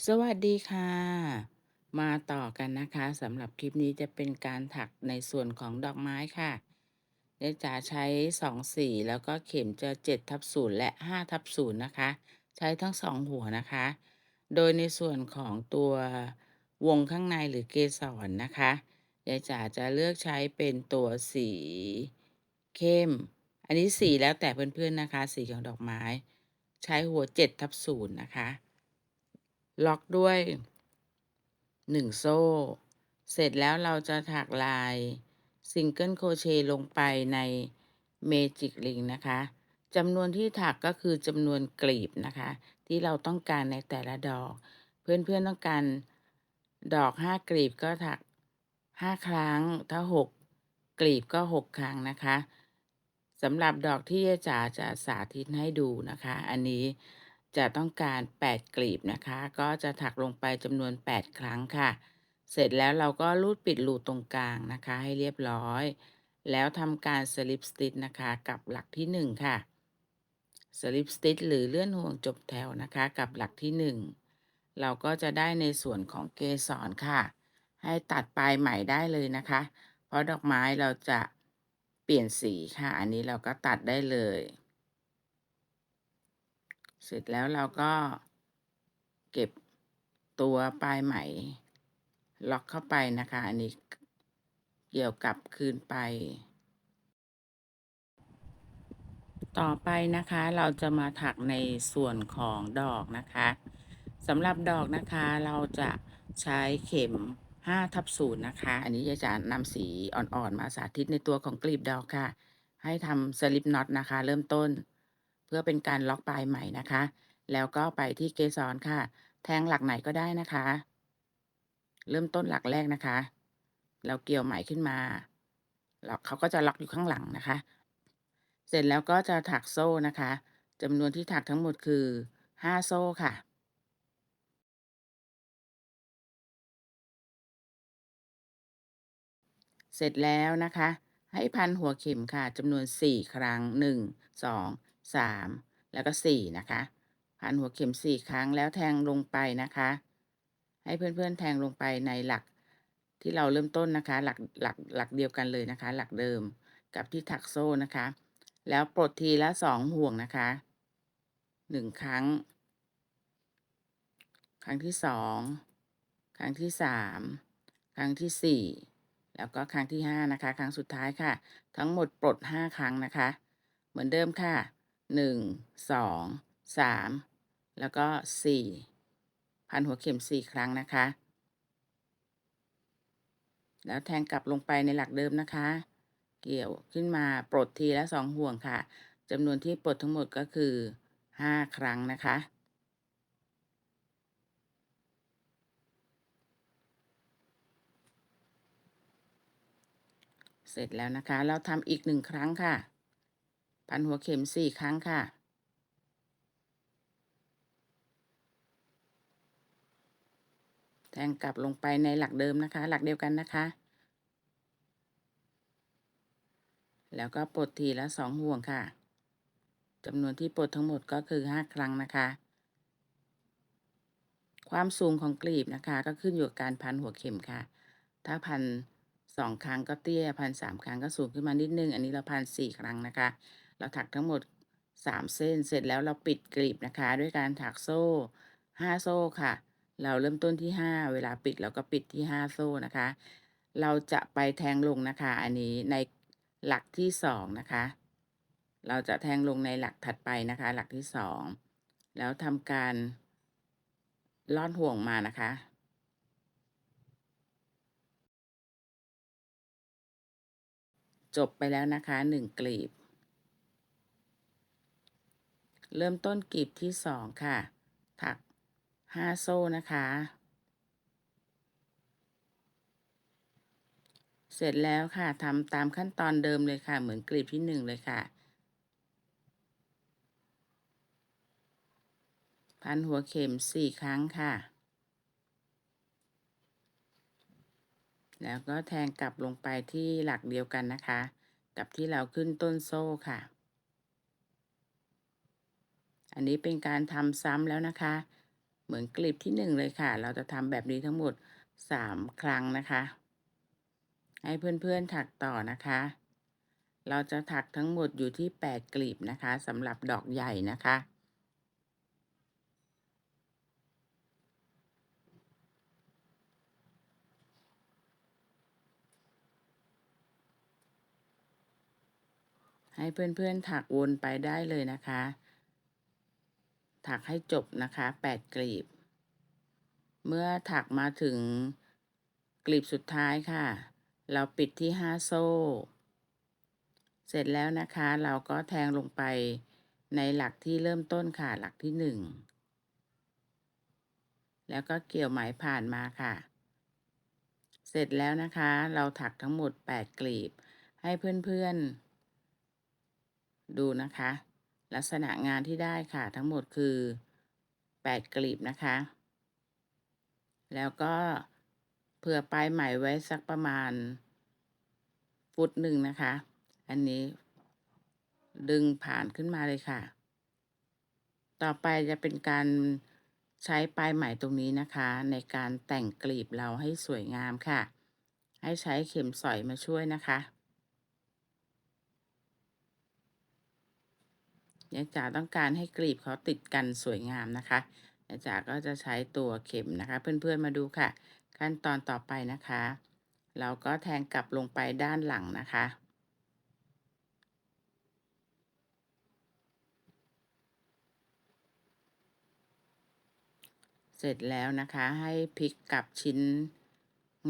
สวัสดีค่ะมาต่อกันนะคะสำหรับคลิปนี้จะเป็นการถักในส่วนของดอกไม้ค่ะเดี๋ยวจะใช้2สีแล้วก็เข็มจะ7/0และ5/0นะคะใช้ทั้ง2หัวนะคะโดยในส่วนของตัววงข้างในหรือเกสรนะคะยายจ๋าจะเลือกใช้เป็นตัวสีเข้มอันนี้สีแล้วแต่เพื่อนๆนะคะสีของดอกไม้ใช้หัว7/0นะคะล็อกด้วย 1โซ่เสร็จแล้วเราจะถักลายซิงเกิลโครเชต์ลงไปใน Magic Ring นะคะจำนวนที่ถักก็คือจำนวนกลีบนะคะที่เราต้องการในแต่ละดอกเพื่อนๆต้องการดอก5กลีบก็ถัก5ครั้งถ้า6กลีบก็6ครั้งนะคะสำหรับดอกที่ยายจ๋าจะสาธิตให้ดูนะคะอันนี้จะต้องการ8กลีบนะคะก็จะถักลงไปจำนวน8ครั้งค่ะเสร็จแล้วเราก็รูดปิดรูตรงกลางนะคะให้เรียบร้อยแล้วทำการ slip stitch นะคะกับหลักที่1ค่ะ slip stitch หรือเลื่อนห่วงจบแถวนะคะกับหลักที่1เราก็จะได้ในส่วนของเกสรค่ะให้ตัดปลายไหมได้เลยนะคะเพราะดอกไม้เราจะเปลี่ยนสีค่ะอันนี้เราก็ตัดได้เลยเสร็จแล้วเราก็เก็บตัวปลายไหมล็อกเข้าไปนะคะอันนี้เกี่ยวกับคืนไปต่อไปนะคะเราจะมาถักในส่วนของดอกนะคะสำหรับดอกนะคะเราจะใช้เข็ม5/0นะคะอันนี้จะนำสีอ่อนๆมาสาธิตในตัวของกลีบดอกค่ะให้ทำสลิปน็อตนะคะเริ่มต้นเพื่อเป็นการล็อกปลายไหมนะคะแล้วก็ไปที่เกสรค่ะแทงหลักไหนก็ได้นะคะเริ่มต้นหลักแรกนะคะเราเกี่ยวไหมขึ้นมาแล้วเขาก็จะล็อกอยู่ข้างหลังนะคะเสร็จแล้วก็จะถักโซ่นะคะจำนวนที่ถักทั้งหมดคือ5โซ่ค่ะ เสร็จแล้วนะคะให้พันหัวเข็มค่ะจำนวน4ครั้ง1 2 3แล้วก็4นะคะพันหัวเข็ม4ครั้งแล้วแทงลงไปนะคะให้เพื่อนๆแทงลงไปในหลักที่เราเริ่มต้นนะคะหลักเดียวกันเลยนะคะหลักเดิมกับที่ถักโซ่นะคะแล้วปลดทีละ2ห่วงนะคะ1ครั้งครั้งที่2ครั้งที่3ครั้งที่4แล้วก็ครั้งที่5นะคะครั้งสุดท้ายค่ะทั้งหมดปลด5ครั้งนะคะเหมือนเดิมค่ะ1 2 3แล้วก็4พันหัวเข็ม4ครั้งนะคะแล้วแทงกลับลงไปในหลักเดิมนะคะเกี่ยวขึ้นมาปลดทีละ2ห่วงค่ะจำนวนที่ปลดทั้งหมดก็คือ5ครั้งนะคะ เสร็จแล้วนะคะเราทำอีก1ครั้งค่ะพันหัวเข็ม4ครั้งค่ะแทงกลับลงไปในหลักเดิมนะคะหลักเดียวกันนะคะแล้วก็ปลดทีละ2ห่วงค่ะจำนวนที่ปลดทั้งหมดก็คือ5ครั้งนะคะความสูงของกลีบนะคะก็ขึ้นอยู่กับการพันหัวเข็มค่ะถ้าพัน2ครั้งก็เตี้ยพัน3ครั้งก็สูงขึ้นมานิดนึงอันนี้เราพัน4ครั้งนะคะเราถักทั้งหมด3เส้นเสร็จแล้วเราปิดกลีบนะคะด้วยการถักโซ่5โซ่ค่ะเราเริ่มต้นที่5เวลาปิดเราก็ปิดที่5โซ่นะคะเราจะไปแทงลงนะคะอันนี้ในหลักที่2นะคะเราจะแทงลงในหลักถัดไปนะคะหลักที่2แล้วทำการลอดห่วงมานะคะจบไปแล้วนะคะ1กลีบเริ่มต้นกลีบที่2ค่ะถัก5โซ่นะคะเสร็จแล้วค่ะทำตามขั้นตอนเดิมเลยค่ะเหมือนกลีบที่1เลยค่ะพันหัวเข็ม4ครั้งค่ะแล้วก็แทงกลับลงไปที่หลักเดียวกันนะคะกับที่เราขึ้นต้นโซ่ค่ะอันนี้เป็นการทำซ้ำแล้วนะคะ เหมือนกลีบที่1เลยค่ะ เราจะทำแบบนี้ทั้งหมด3ครั้งนะคะ ให้เพื่อนๆถักต่อนะคะ เราจะถักทั้งหมดอยู่ที่8กลีบนะคะสำหรับดอกใหญ่นะคะ ให้เพื่อนๆถักวนไปได้เลยนะคะ ถักให้จบนะคะ8กลีบ เมื่อถักมาถึงกลีบสุดท้ายค่ะ เราปิดที่5โซ่ เสร็จแล้วนะคะเราก็แทงลงไปในหลักที่เริ่มต้นค่ะ หลักที่1แล้วก็เกี่ยวไหมผ่านมาค่ะ เสร็จแล้วนะคะเราถักทั้งหมด8กลีบ ให้เพื่อนๆดูนะคะ ลักษณะงานที่ได้ค่ะทั้งหมดคือ8กลีบนะคะ แล้วก็เผื่อปลายไหมไว้สักประมาณฟุตหนึ่งนะคะ อันนี้ดึงผ่านขึ้นมาเลยค่ะ ต่อไปจะเป็นการใช้ปลายไหมตรงนี้นะคะในการแต่งกลีบเราให้สวยงามค่ะ ให้ใช้เข็มสอยมาช่วยนะคะเนี่ยจ๋าต้องการให้กลีบเขาติดกันสวยงามนะคะเนี่ยจ๋าก็จะใช้ตัวเข็มนะคะ เพื่อนๆมาดูค่ะ ขั้นตอนต่อไปนะคะ เราก็แทงกลับลงไปด้านหลังนะคะ เสร็จแล้วนะคะให้พลิกกลับชิ้น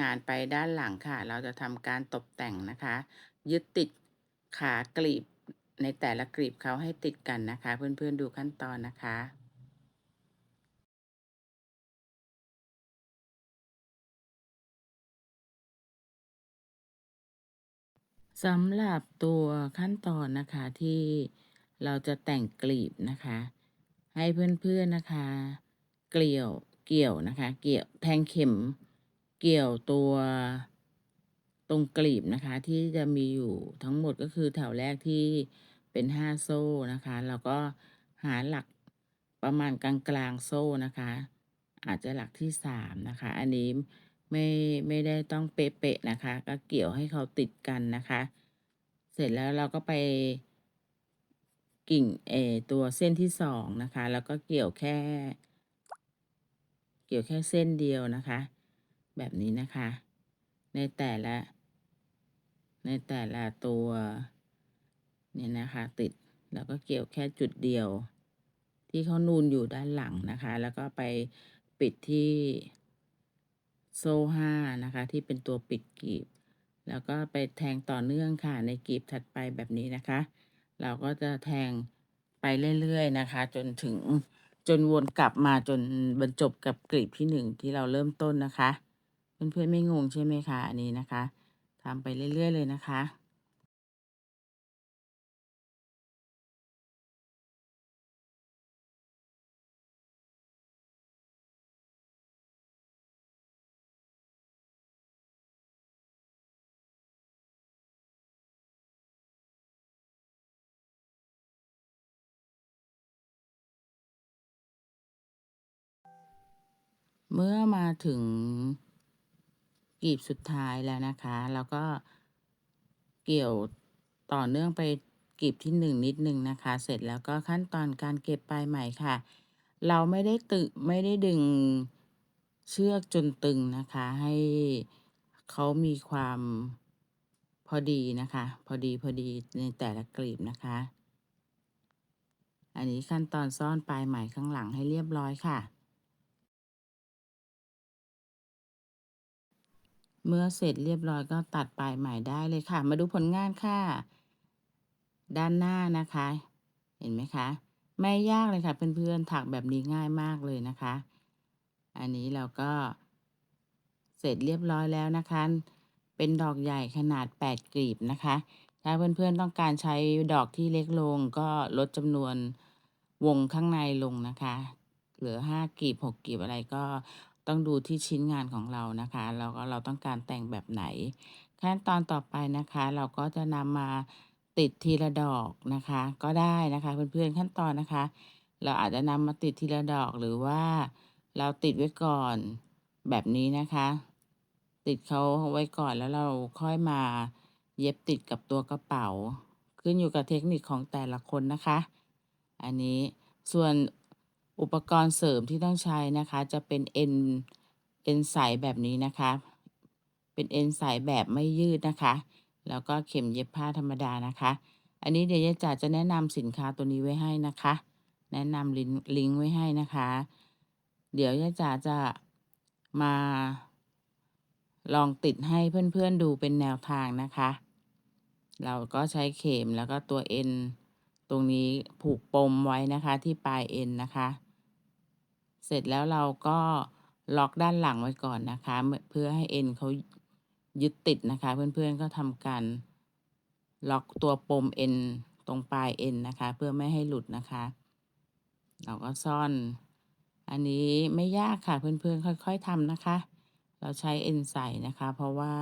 งานไปด้านหลังค่ะ เราจะทำการตกแต่งนะคะ ยึดติดขากลีบในแต่ละกลีบเขาให้ติดกันนะคะ เพื่อนๆดูขั้นตอนนะคะ สำหรับตัวขั้นตอนนะคะที่เราจะแต่งกลีบนะคะ ให้เพื่อนๆนะคะเกี่ยวนะคะเกี่ยวแทงเข็มเกี่ยวตัวตรงกลีบนะคะที่จะมีอยู่ทั้งหมดก็คือแถวแรกที่เป็น5โซ่นะคะแล้วก็หาหลักประมาณกลางๆโซ่นะคะอาจจะหลักที่3นะคะอันนี้ไม่ไม่ได้ต้องเป๊ะๆนะคะก็เกี่ยวให้เขาติดกันนะคะเสร็จแล้วเราก็ไปกิ่งตัวเส้นที่2นะคะแล้วก็เกี่ยวแค่เส้นเดียวนะคะแบบนี้นะคะในแต่ละตัวเนี่ยนะคะติดแล้วก็เกี่ยวแค่จุดเดียวที่เขานูนอยู่ด้านหลังนะคะแล้วก็ไปปิดที่โซ่5นะคะที่เป็นตัวปิดกลีบแล้วก็ไปแทงต่อเนื่องค่ะในกลีบถัดไปแบบนี้นะคะเราก็จะแทงไปเรื่อยๆนะคะจนวนกลับมาจนบรรจบกับกลีบที่1ที่เราเริ่มต้นนะคะเพื่อนๆไม่งงใช่ไหมคะอันนี้นะคะทำไปเรื่อยๆเลยนะคะ เมื่อมาถึงกลีบสุดท้ายแล้วนะคะแล้วก็เกี่ยวต่อเนื่องไปกลีบที่1นิดหนึ่งนะคะเสร็จแล้วก็ขั้นตอนการเก็บปลายไหมค่ะเราไม่ได้ดึงเชือกจนตึงนะคะให้เขามีความพอดีนะคะพอดีในแต่ละกลีบนะคะอันนี้ขั้นตอนซ่อนปลายไหมข้างหลังให้เรียบร้อยค่ะ เมื่อเสร็จเรียบร้อยก็ตัดปลายไหมได้เลยค่ะ มาดูผลงานค่ะ ด้านหน้านะคะ เห็นไหมคะ ไม่ยากเลยค่ะเพื่อนๆถักแบบนี้ง่ายมากเลยนะคะ อันนี้เราก็เสร็จเรียบร้อยแล้วนะคะ เป็นดอกใหญ่ขนาด8กลีบนะคะ ถ้าเพื่อนๆต้องการใช้ดอกที่เล็กลงก็ลดจำนวนวงข้างในลงนะคะ เหลือ5กลีบ6กลีบอะไรก็ต้องดูที่ชิ้นงานของเรานะคะแล้วก็เราต้องการแต่งแบบไหน ขั้นตอนต่อไปนะคะเราก็จะนำมาติดทีละดอกนะคะก็ได้นะคะเพื่อนๆขั้นตอนนะคะเราอาจจะนำมาติดทีละดอกหรือว่า เราติดไว้ก่อนแบบนี้นะคะ ติดเขาไว้ก่อนแล้วเราค่อยมาเย็บติดกับตัวกระเป๋าขึ้นอยู่กับเทคนิคของแต่ละคนนะคะอันนี้ส่วนอุปกรณ์เสริมที่ต้องใช้นะคะจะเป็นเอ็นใสแบบนี้นะคะเป็นเอ็นใสแบบไม่ยืดนะคะแล้วก็เข็มเย็บผ้าธรรมดานะคะอันนี้เดี๋ยวยายจ๋าจะแนะนำสินค้าตัวนี้ไว้ให้นะคะ แนะนำลิงก์ไว้ให้นะคะ เดี๋ยวยายจ๋าจะมาลองติดให้เพื่อนๆดูเป็นแนวทางนะคะ เราก็ใช้เข็มแล้วก็ตัวเอ็นตรงนี้ผูกปมไว้นะคะที่ปลายเอ็นนะคะ เสร็จแล้วเราก็ล็อกด้านหลังไว้ก่อนนะคะเพื่อให้เอ็นเขายึดติดนะคะเพื่อนๆก็ทำการล็อกตัวปมเอ็นตรงปลายเอ็นนะคะเพื่อไม่ให้หลุดนะคะเราก็ซ่อนอันนี้ไม่ยากค่ะเพื่อนๆค่อยๆทำนะคะเราใช้เอ็นใส่นะคะเพราะว่า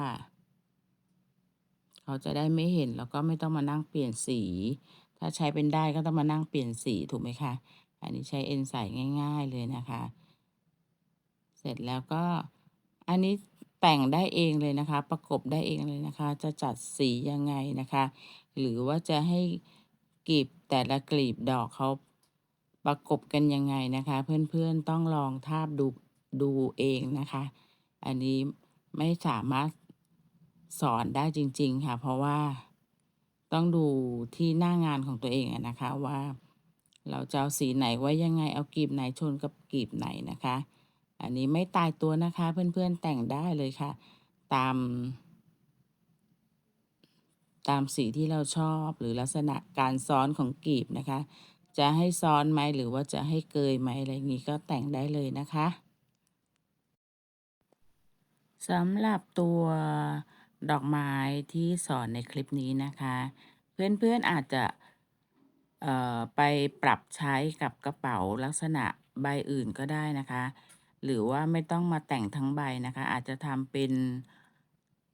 เขาจะได้ไม่เห็นแล้วก็ไม่ต้องมานั่งเปลี่ยนสีถ้าใช้เป็นได้ก็ต้องมานั่งเปลี่ยนสีถูกไหมคะอันนี้ใช้เอ็นใส่ง่ายๆเลยนะคะ เสร็จแล้วก็อันนี้แต่งได้เองเลยนะคะประกบได้เองเลยนะคะจะจัดสียังไงนะคะหรือว่าจะให้กลีบแต่ละกลีบดอกเขาประกบกันยังไงนะคะเพื่อนๆต้องลองทาบดูเองนะคะอันนี้ไม่สามารถสอนได้จริงๆค่ะเพราะว่าต้องดูที่หน้างานของตัวเองนะคะว่าเราจะเอาสีไหนไว้ยังไงเอากลีบไหนชนกับกลีบไหนนะคะ อันนี้ไม่ตายตัวนะคะเพื่อนๆแต่งได้เลยค่ะตามตามสีที่เราชอบหรือลักษณะการซ้อนของกลีบนะคะจะให้ซ้อนไหมหรือว่าจะให้เกยไหมอะไรอย่างนี้ก็แต่งได้เลยนะคะสำหรับตัวดอกไม้ที่สอนในคลิปนี้นะคะเพื่อนๆอาจจะไปปรับใช้กับกระเป๋าลักษณะใบอื่นก็ได้นะคะหรือว่าไม่ต้องมาแต่งทั้งใบนะคะอาจจะทำเป็น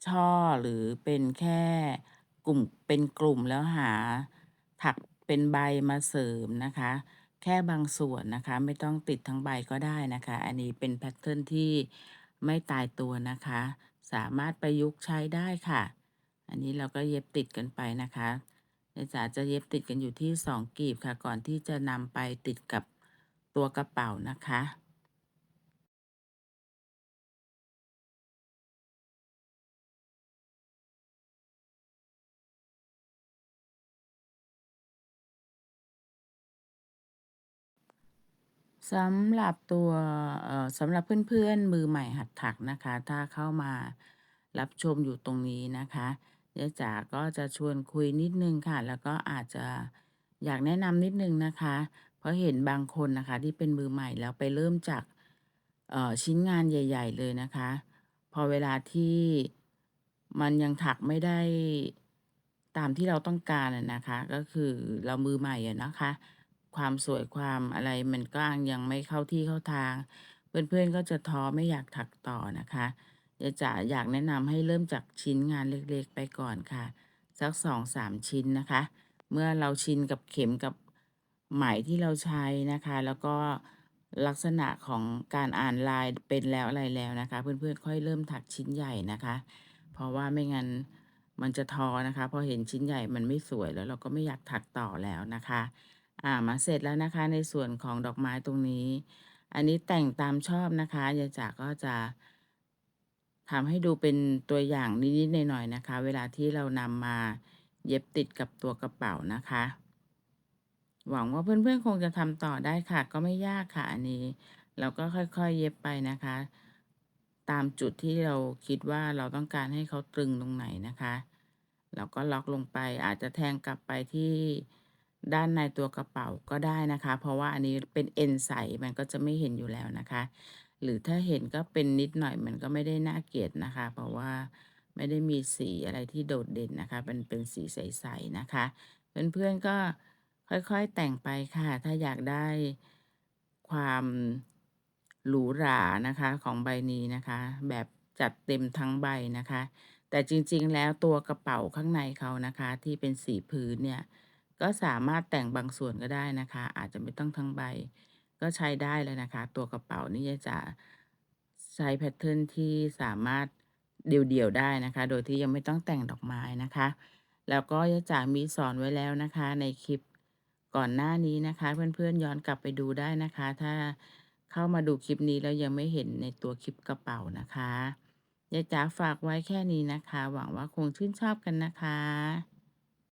ช่อหรือเป็นแค่กลุ่มแล้วหาถักเป็นใบมาเสริมนะคะแค่บางส่วนนะคะไม่ต้องติดทั้งใบก็ได้นะคะอันนี้เป็นแพทเทิร์นที่ไม่ตายตัวนะคะสามารถประยุกต์ใช้ได้ค่ะอันนี้เราก็เย็บติดกันไปนะคะ เดี๋ยวจ๋าจะเย็บติดกันอยู่ที่2กลีบค่ะก่อนที่จะนำไปติดกับตัวกระเป๋านะคะสำหรับเพื่อนๆมือใหม่หัดถักนะคะถ้าเข้ามารับชมอยู่ตรงนี้นะคะเดี๋ยวจ๋าก็จะชวนคุยนิดนึงค่ะแล้วก็อาจจะอยากแนะนำนิดนึงนะคะเพราะเห็นบางคนนะคะที่เป็นมือใหม่แล้วไปเริ่มจากชิ้นงานใหญ่ๆเลยนะคะพอเวลาที่มันยังถักไม่ได้ตามที่เราต้องการนะคะก็คือเรามือใหม่นะคะความสวยความอะไรมันก็ยังไม่เข้าที่เข้าทางเพื่อนๆก็จะท้อไม่อยากถักต่อนะคะเดี๋ยวจะอยากแนะนำให้เริ่มจากชิ้นงานเล็กๆไปก่อนค่ะสัก2-3ชิ้นนะคะเมื่อเราชินกับเข็มกับไหมที่เราใช้นะคะแล้วก็ลักษณะของการอ่านลายเป็นแล้วอะไรแล้วนะคะเพื่อนๆค่อยเริ่มถักชิ้นใหญ่นะคะ เพราะว่าไม่งั้นมันจะท้อนะคะพอเห็นชิ้นใหญ่มันไม่สวยแล้วเราก็ไม่อยากถักต่อแล้วนะคะมาเสร็จแล้วนะคะในส่วนของดอกไม้ตรงนี้อันนี้แต่งตามชอบนะคะยายจ๋าก็จะทำให้ดูเป็นตัวอย่างนิดๆหน่อยๆนะคะเวลาที่เรานำมาเย็บติดกับตัวกระเป๋านะคะหวังว่าเพื่อนๆคงจะทำต่อได้ค่ะก็ไม่ยากค่ะอันนี้เราก็ค่อยๆเย็บไปนะคะ ตามจุดที่เราคิดว่าเราต้องการให้เขาตรึงตรงไหนนะคะเราก็ล็อกลงไปอาจจะแทงกลับไปที่ด้านในตัวกระเป๋าก็ได้นะคะเพราะว่าอันนี้เป็นเอ็นใสมันก็จะไม่เห็นอยู่แล้วนะคะหรือถ้าเห็นก็เป็นนิดหน่อยมันก็ไม่ได้น่าเกลียดนะคะเพราะว่าไม่ได้มีสีอะไรที่โดดเด่นนะคะเป็นสีใสๆนะคะเพื่อนๆก็ค่อยๆแต่งไปค่ะถ้าอยากได้ความหรูหรานะคะของใบนี้นะคะแบบจัดเต็มทั้งใบนะคะแต่จริงๆแล้วตัวกระเป๋าข้างในเขานะคะที่เป็นสีพื้นเนี่ยก็สามารถแต่งบางส่วนก็ได้นะคะอาจจะไม่ต้องทั้งใบ ก็ใช้ได้เลยนะคะตัวกระเป๋านี่จะใช้แพตเทิร์นที่สามารถเดี่ยวๆได้นะคะโดยที่ยังไม่ต้องแต่งดอกไม้นะคะแล้วก็ยะจ๋ามีสอนไว้แล้วนะคะในคลิปก่อนหน้านี้นะคะเพื่อนๆย้อนกลับไปดูได้นะคะถ้าเข้ามาดูคลิปนี้แล้วยังไม่เห็นในตัวคลิปกระเป๋านะคะยะจ๋าฝากไว้แค่นี้นะคะหวังว่าคงชื่นชอบกันนะคะ